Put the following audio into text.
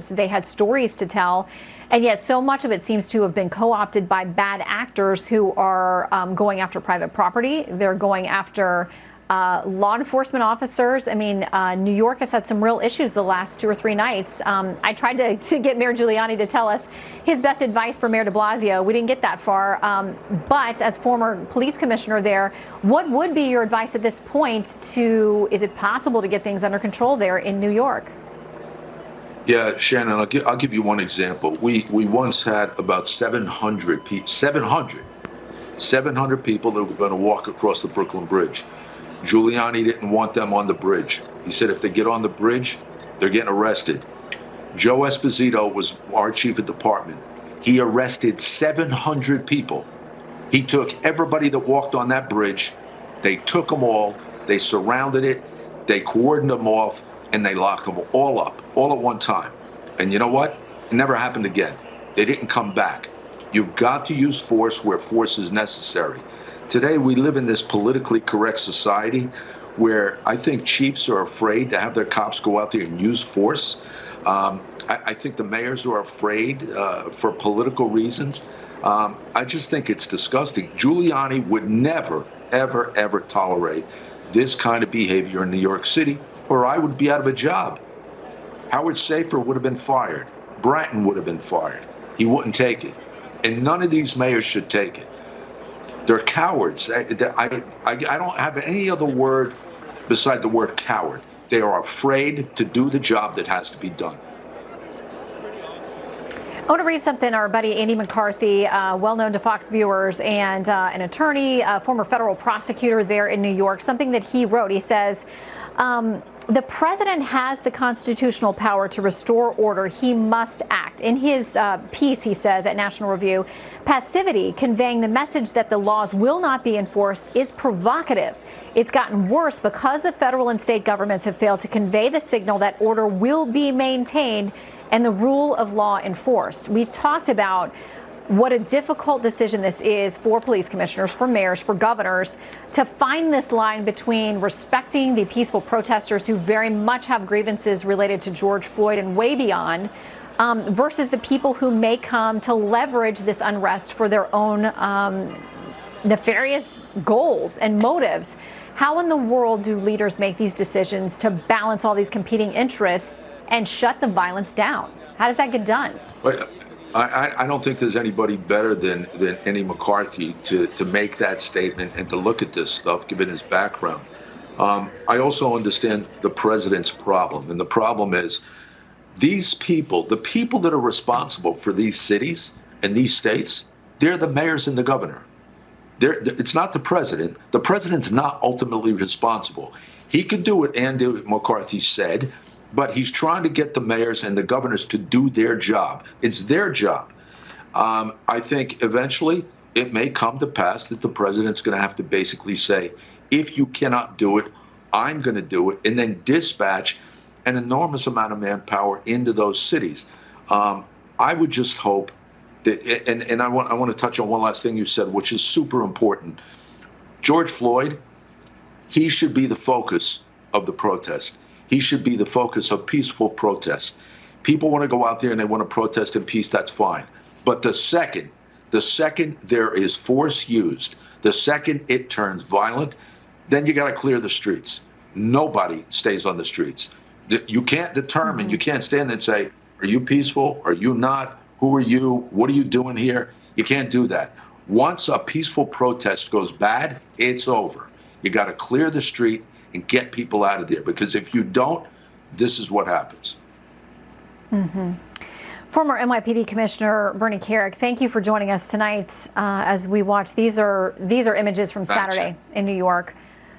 They had stories to tell, and yet so much of it seems to have been co-opted by bad actors who are going after private property. They're going after law enforcement officers. I mean, New York has had some real issues the last 2 or 3 nights. I tried to get Mayor Giuliani to tell us his best advice for Mayor de Blasio. We didn't get that far. But as former police commissioner there, what would be your advice at this point to, is it possible to get things under control there in New York? Yeah, Shannon, I'll give you one example. We once had about 700 people that were going to walk across the Brooklyn Bridge. Giuliani didn't want them on the bridge. He said if they get on the bridge, they're getting arrested. Joe Esposito was our chief of department. He arrested 700 people. He took everybody that walked on that bridge. They took them all. They surrounded it. They cordoned them off. And they locked them all up, all at one time. And you know what? It never happened again. They didn't come back. You've got to use force where force is necessary. Today, we live in this politically correct society where I think chiefs are afraid to have their cops go out there and use force. I think the mayors are afraid for political reasons. I just think it's disgusting. Giuliani would never, ever, ever tolerate this kind of behavior in New York City, or I would be out of a job. Howard Safer would have been fired. Bratton would have been fired. He wouldn't take it. And none of these mayors should take it. They're cowards. I don't have any other word beside the word coward. They are afraid to do the job that has to be done. I want to read something our buddy Andy McCarthy, well known to Fox viewers and an attorney, former federal prosecutor there in New York, something that he wrote. He says, the president has the constitutional power to restore order. He must act. In his piece, he says at National Review, passivity conveying the message that the laws will not be enforced is provocative. It's gotten worse because the federal and state governments have failed to convey the signal that order will be maintained and the rule of law enforced. We've talked about what a difficult decision this is for police commissioners, for mayors, for governors, to find this line between respecting the peaceful protesters who very much have grievances related to George Floyd and way beyond, versus the people who may come to leverage this unrest for their own nefarious goals and motives. How in the world do leaders make these decisions to balance all these competing interests and shut the violence down? How does that get done? I don't think there's anybody better than Andy McCarthy to make that statement and to look at this stuff, given his background. I also understand the president's problem. And the problem is these people, the people that are responsible for these cities and these states, they're the mayors and the governor. It's not the president. The president's not ultimately responsible. He could do what Andy McCarthy said, but he's trying to get the mayors and the governors to do their job. It's their job. I think eventually it may come to pass that the president's going to have to basically say, if you cannot do it, I'm going to do it, and then dispatch an enormous amount of manpower into those cities. I would just hope that, and I want to touch on one last thing you said, which is super important. George Floyd, he should be the focus of the protest. He should be the focus of peaceful protest. People want to go out there and they want to protest in peace, that's fine. But the second there is force used, the second it turns violent, then you got to clear the streets. Nobody stays on the streets. You can't determine, you can't stand there and say, are you peaceful? Are you not? Who are you? What are you doing here? You can't do that. Once a peaceful protest goes bad, it's over. You got to clear the street and get people out of there, because if you don't, this is what happens. Mm-hmm. Former NYPD Commissioner Bernie Kerik, thank you for joining us tonight as we watch. These are images from Saturday in New York.